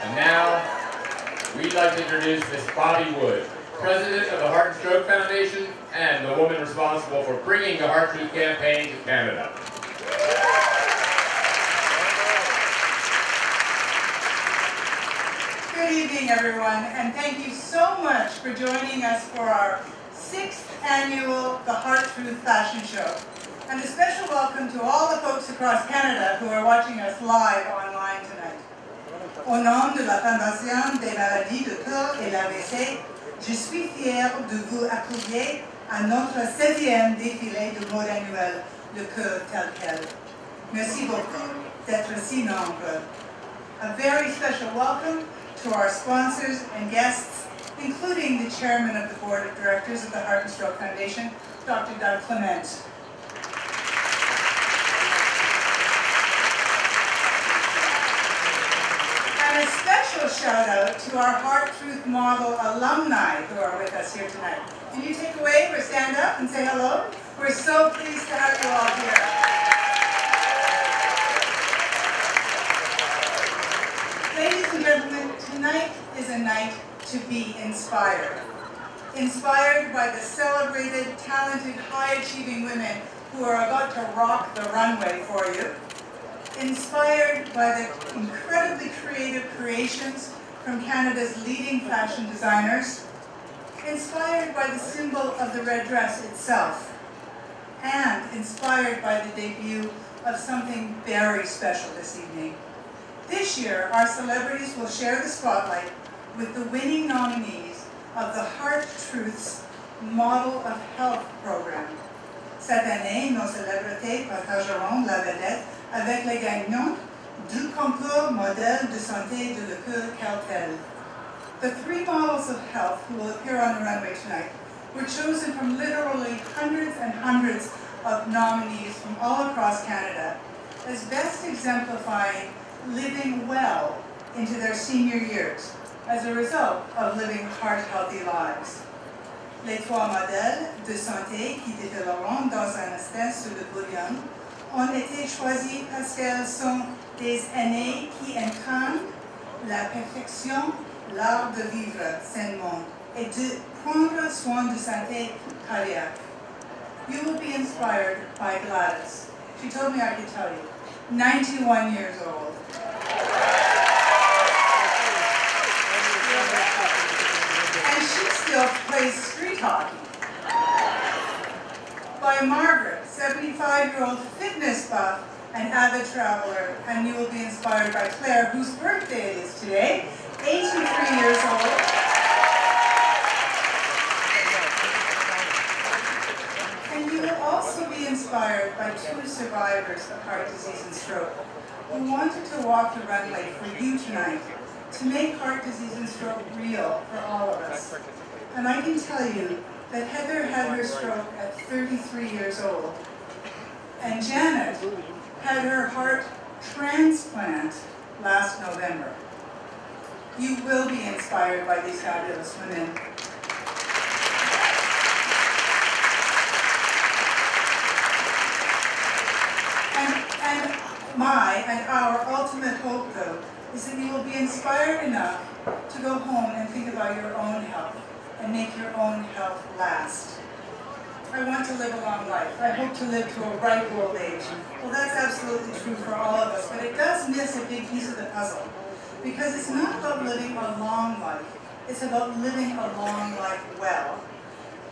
And now, we'd like to introduce Miss Bobby Wood, President of the Heart and Stroke Foundation and the woman responsible for bringing the Heart Truth campaign to Canada. Good evening, everyone, and thank you so much for joining us for our 6th annual The Heart Truth Fashion Show. And a special welcome to all the folks across Canada who are watching us live online tonight. Au nom de la Fondation des maladies de cœur et l'AVC, je suis fière de vous accueillir à notre 16e défilé de mode annuel, Le Cœur tel quel. Merci beaucoup d'être si nombreux. A very special welcome to our sponsors and guests, including the Chairman of the Board of Directors of the Heart and Stroke Foundation, Dr. Doug Clement. And a special shout out to our Heart Truth Model alumni who are with us here tonight. Can you take a wave or stand up and say hello? We're so pleased to have you all here. Ladies and gentlemen, tonight is a night to be inspired. Inspired by the celebrated, talented, high-achieving women who are about to rock the runway for you. Inspired by the incredibly creative creations from Canada's leading fashion designers. Inspired by the symbol of the red dress itself. And inspired by the debut of something very special this evening. This year, our celebrities will share the spotlight with the winning nominees of the Heart Truth's Model of Health program. Cette année, nos célébrités partageront la vedette avec les gagnants du concours Modèle de Santé de Le Cœur Tel. The 3 models of health who will appear on the runway tonight were chosen from literally hundreds and hundreds of nominees from all across Canada as best exemplifying living well into their senior years as a result of living heart-healthy lives. Les 3 modèles de santé qui défileront dans un instant sur le podium ont été choisis parce qu'elles sont des aînées qui incarnent la perfection, l'art de vivre sainement et de prendre soin de santé cardiaque. You will be inspired by Gladys. She told me I could tell you. 91 years old. And she still plays street hockey. By Margaret, 75-year-old fitness buff and avid traveler, and you will be inspired by Claire, whose birthday it is today, 83 years old. And you will also be inspired by 2 survivors of heart disease and stroke who wanted to walk the runway for you tonight to make heart disease and stroke real for all of us. And I can tell you that Heather had her stroke at 33 years old, and Janet had her heart transplant last November. You will be inspired by these fabulous women. And our ultimate hope, though, is that you will be inspired enough to go home and think about your own health and make your own health last. I want to live a long life. I hope to live to a ripe old age. Well, that's absolutely true for all of us, but it does miss a big piece of the puzzle. Because it's not about living a long life, it's about living a long life well.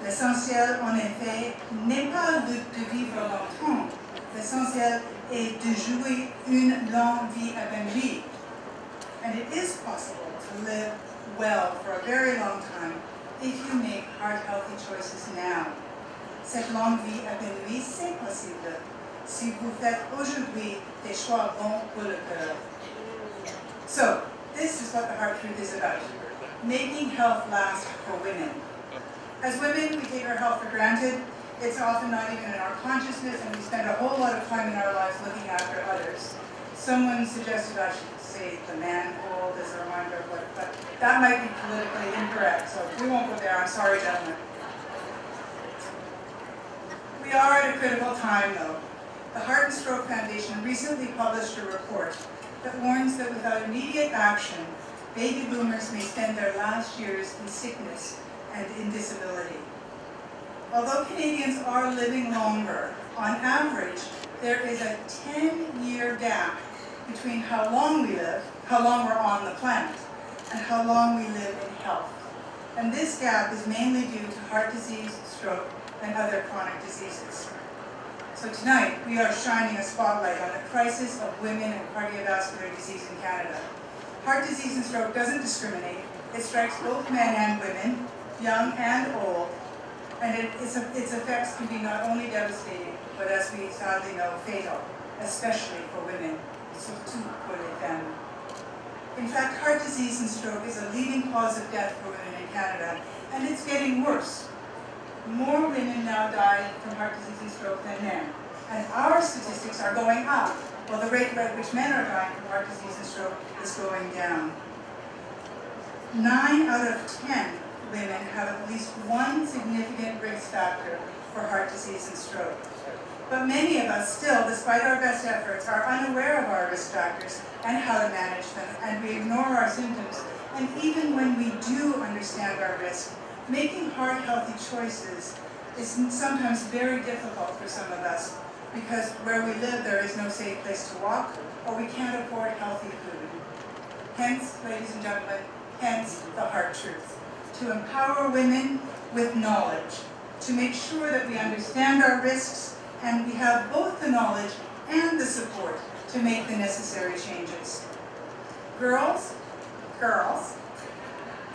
L'essentiel, en effet, n'est pas de vivre longtemps. L'essentiel est de jouir une longue vie épanouie. And it is possible to live well for a very long time if you make heart-healthy choices now. Cette longue vie épanouie, c'est possible si vous faites aujourd'hui des choix bons pour le cœur. So, this is what the Heart Truth is about, making health last for women. As women, we take our health for granted. It's often not even in our consciousness, and we spend a whole lot of time in our lives looking after others. Someone suggested I should say the man cold as a reminder of what, but that might be politically incorrect, so we won't go there. I'm sorry, gentlemen. We are at a critical time, though. The Heart and Stroke Foundation recently published a report that warns that without immediate action, baby boomers may spend their last years in sickness and in disability. Although Canadians are living longer, on average, there is a 10-year gap between how long we live, how long we're on the planet, and how long we live in health. And this gap is mainly due to heart disease, stroke, and other chronic diseases. So tonight, we are shining a spotlight on the crisis of women and cardiovascular disease in Canada. Heart disease and stroke doesn't discriminate. It strikes both men and women, young and old, and its effects can be not only devastating, but as we sadly know, fatal, especially for women, surtout pour les femmes. In fact, heart disease and stroke is a leading cause of death for women in Canada, and it's getting worse. More women now die from heart disease and stroke than men, and our statistics are going up, while the rate at which men are dying from heart disease and stroke is going down. 9 out of 10 women have at least one significant risk factor for heart disease and stroke. But many of us still, despite our best efforts, are unaware of our risk factors and how to manage them, and we ignore our symptoms. And even when we do understand our risk, making heart-healthy choices is sometimes very difficult for some of us, because where we live there is no safe place to walk, or we can't afford healthy food. Hence, ladies and gentlemen, hence the Heart Truth. To empower women with knowledge, to make sure that we understand our risks, and we have both the knowledge and the support to make the necessary changes. Girls,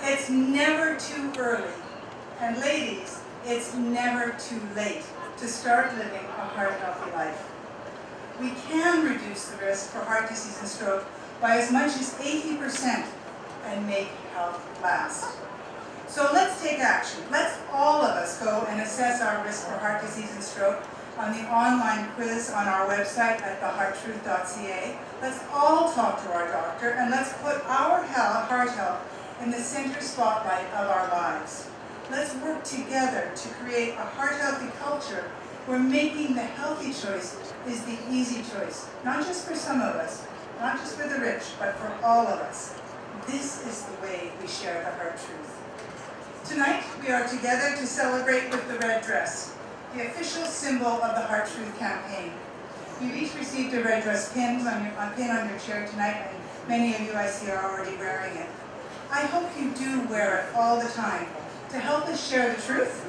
it's never too early. And ladies, it's never too late to start living a heart-healthy life. We can reduce the risk for heart disease and stroke by as much as 80% and make health last. So let's take action. Let's all of us go and assess our risk for heart disease and stroke on the online quiz on our website at thehearttruth.ca. Let's all talk to our doctor, and let's put our heart health in the center spotlight of our lives. Let's work together to create a heart-healthy culture where making the healthy choice is the easy choice, not just for some of us, not just for the rich, but for all of us. This is the way we share the Heart Truth. Tonight, we are together to celebrate with the red dress, the official symbol of the Heart Truth campaign. You've each received a red dress pin on your chair tonight, and many of you I see are already wearing it. I hope you do wear it all the time to help us share the truth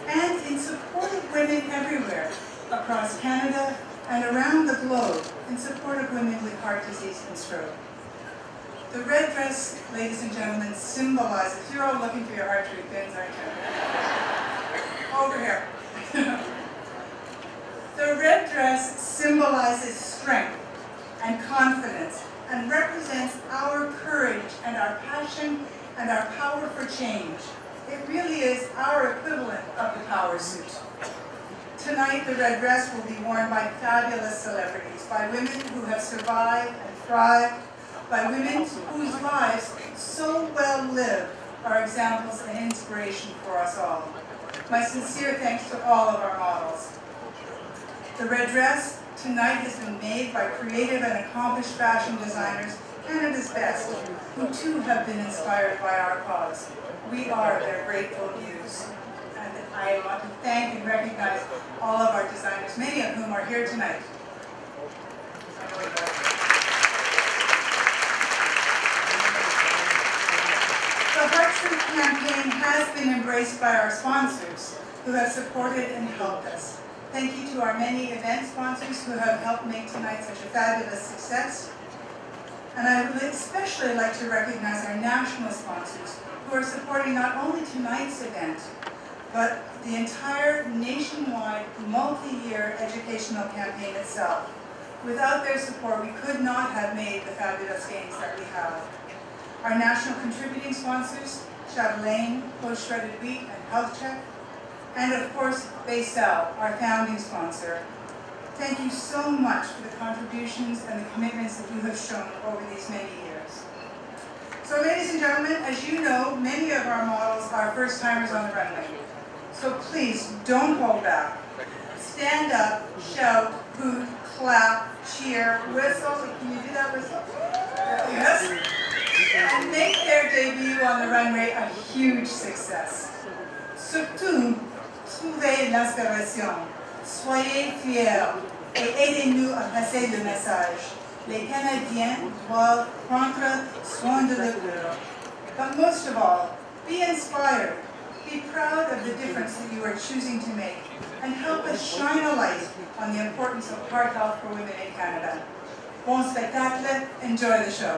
and in support of women everywhere across Canada and around the globe in support of women with heart disease and stroke. The red dress, ladies and gentlemen, symbolizes, you're all looking for your Heart Truth pins, aren't you? Over here. The red dress symbolizes strength and confidence and represents our courage and our passion and our power for change. It really is our equivalent of the power suit. Tonight, the red dress will be worn by fabulous celebrities, by women who have survived and thrived, by women whose lives, so well lived, are examples and inspiration for us all. My sincere thanks to all of our models. The red dress tonight has been made by creative and accomplished fashion designers, Canada's best, who too have been inspired by our cause. We are their grateful muse. And I want to thank and recognize all of our designers, many of whom are here tonight. The Heart Truth campaign has been embraced by our sponsors, who have supported and helped us. Thank you to our many event sponsors who have helped make tonight such a fabulous success. And I would especially like to recognize our national sponsors, who are supporting not only tonight's event, but the entire nationwide, multi-year educational campaign itself. Without their support, we could not have made the fabulous gains that we have. Our national contributing sponsors, Chatelaine, Post Shredded Wheat, and Health Check, and of course, Baysal, our founding sponsor. Thank you so much for the contributions and the commitments that you have shown over these many years. So ladies and gentlemen, as you know, many of our models are first-timers on the runway. So please, don't hold back. Stand up, shout, hoot, clap, cheer, whistle. Can you do that whistle? Yes? and make their debut on the runway a huge success. Surtout, trouvez l'inspiration, soyez fiers et aidez-nous à passer le message. Les Canadiens doivent prendre soin de leur. But most of all, be inspired. Be proud of the difference that you are choosing to make, and help us shine a light on the importance of heart health for women in Canada. Bon spectacle, enjoy the show.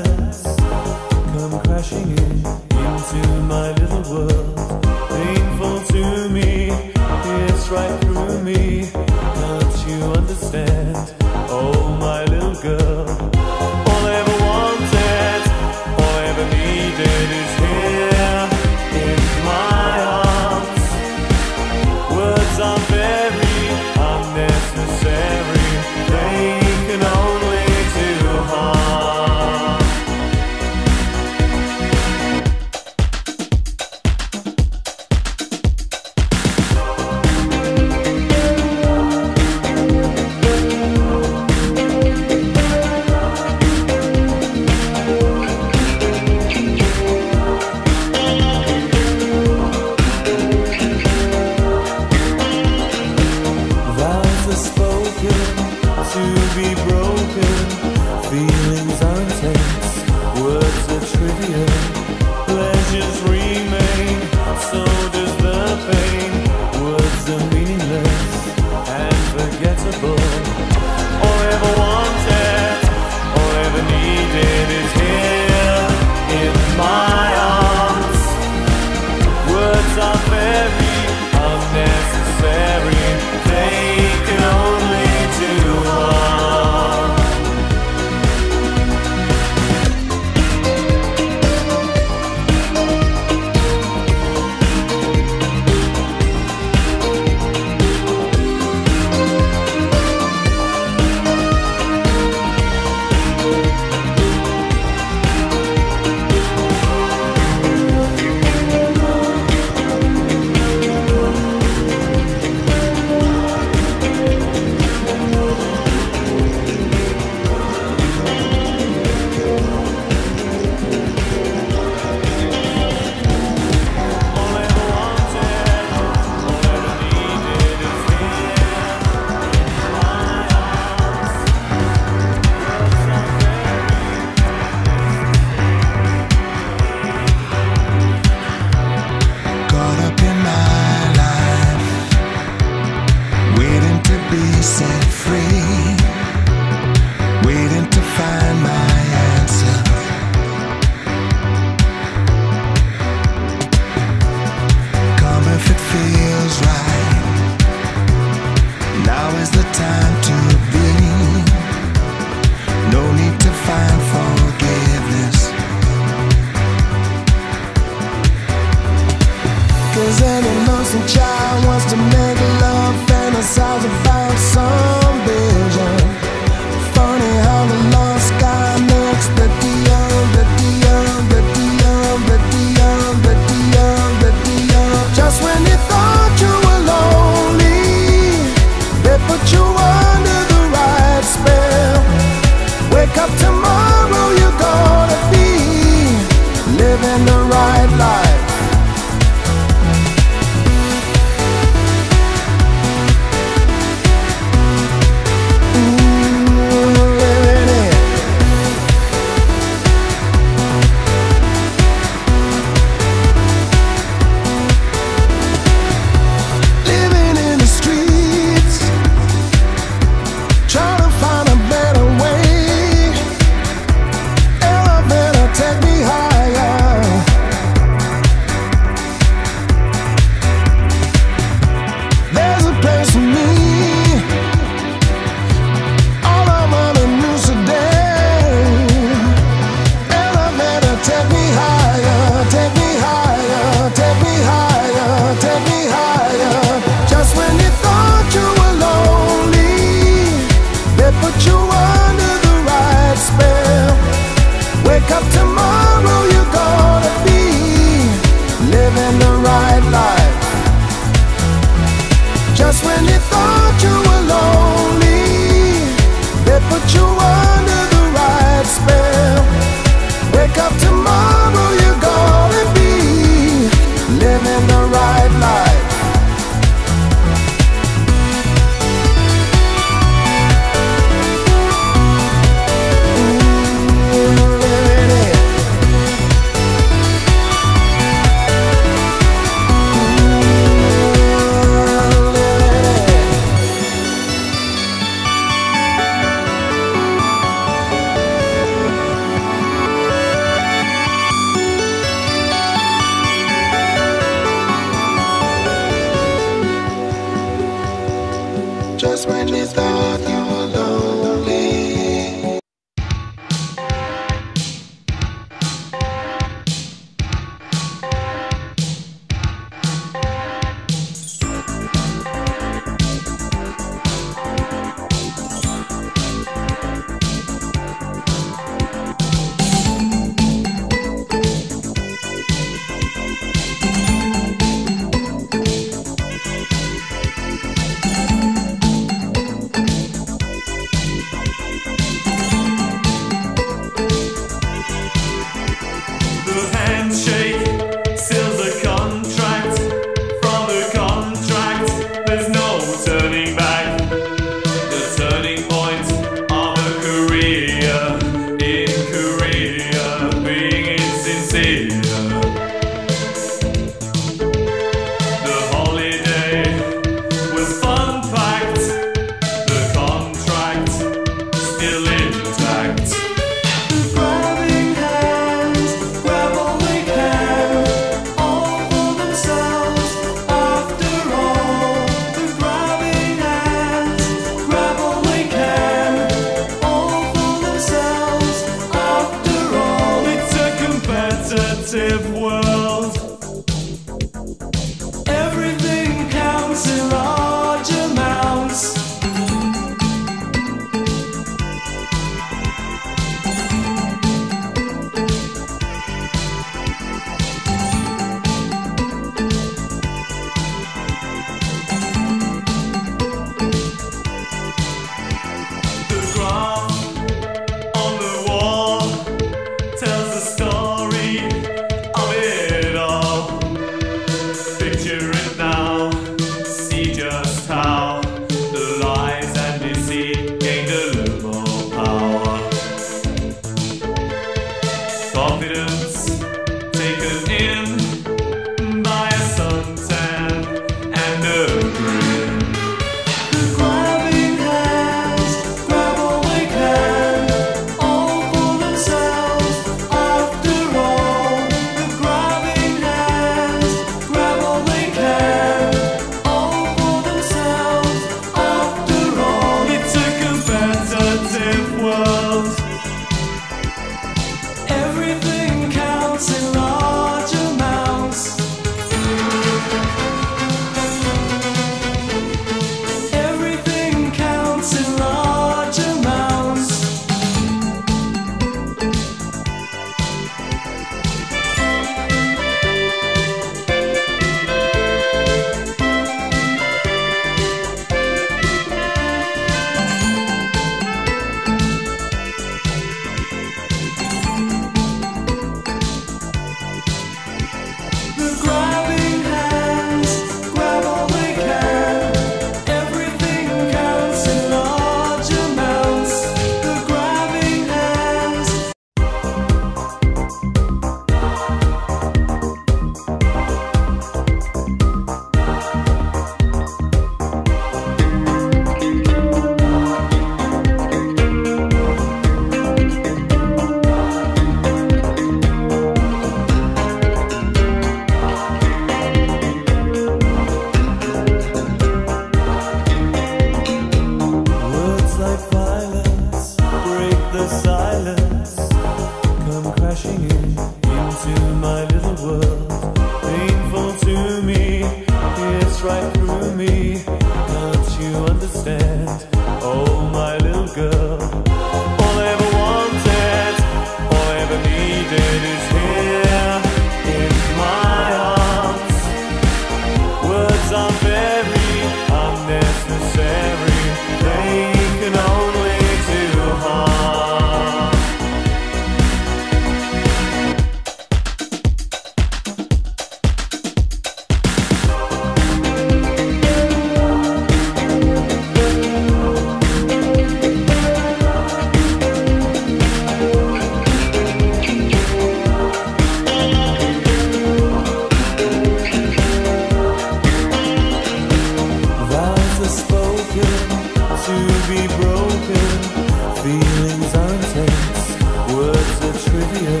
Words are trivial,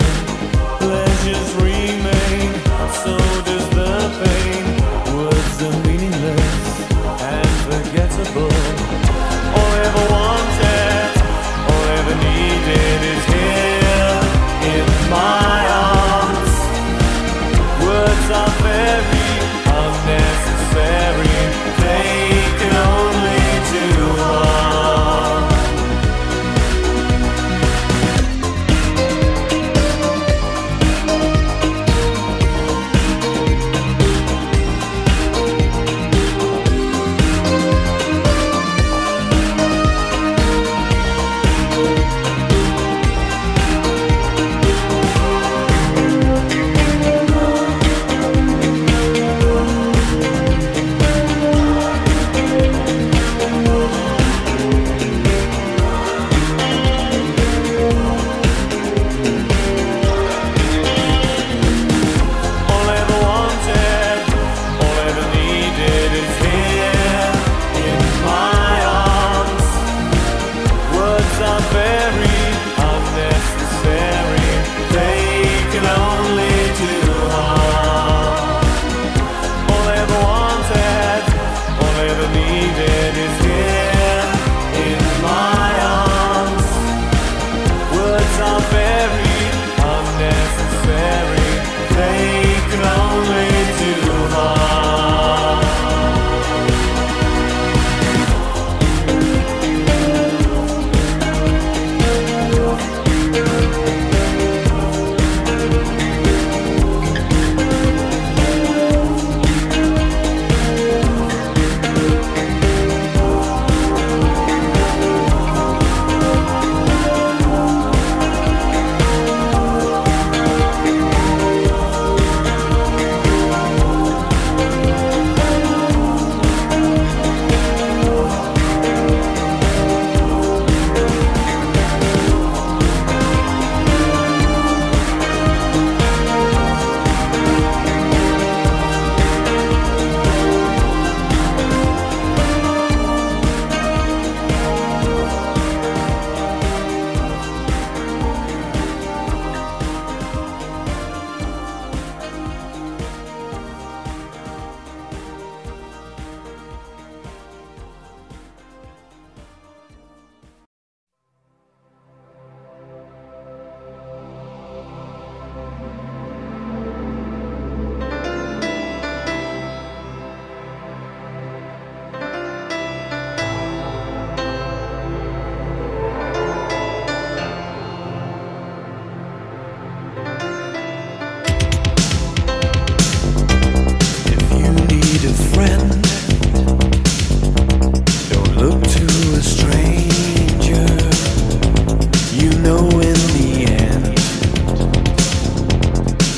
pleasures remain, so does the pain. Words are meaningless and forgettable. All I ever wanted, all I ever needed is here in my arms. Words are very unnecessary, they can only do harm.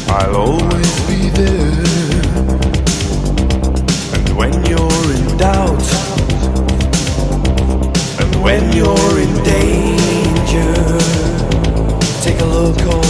I'll always be there. And when you're in doubt, and when you're in danger, take a look over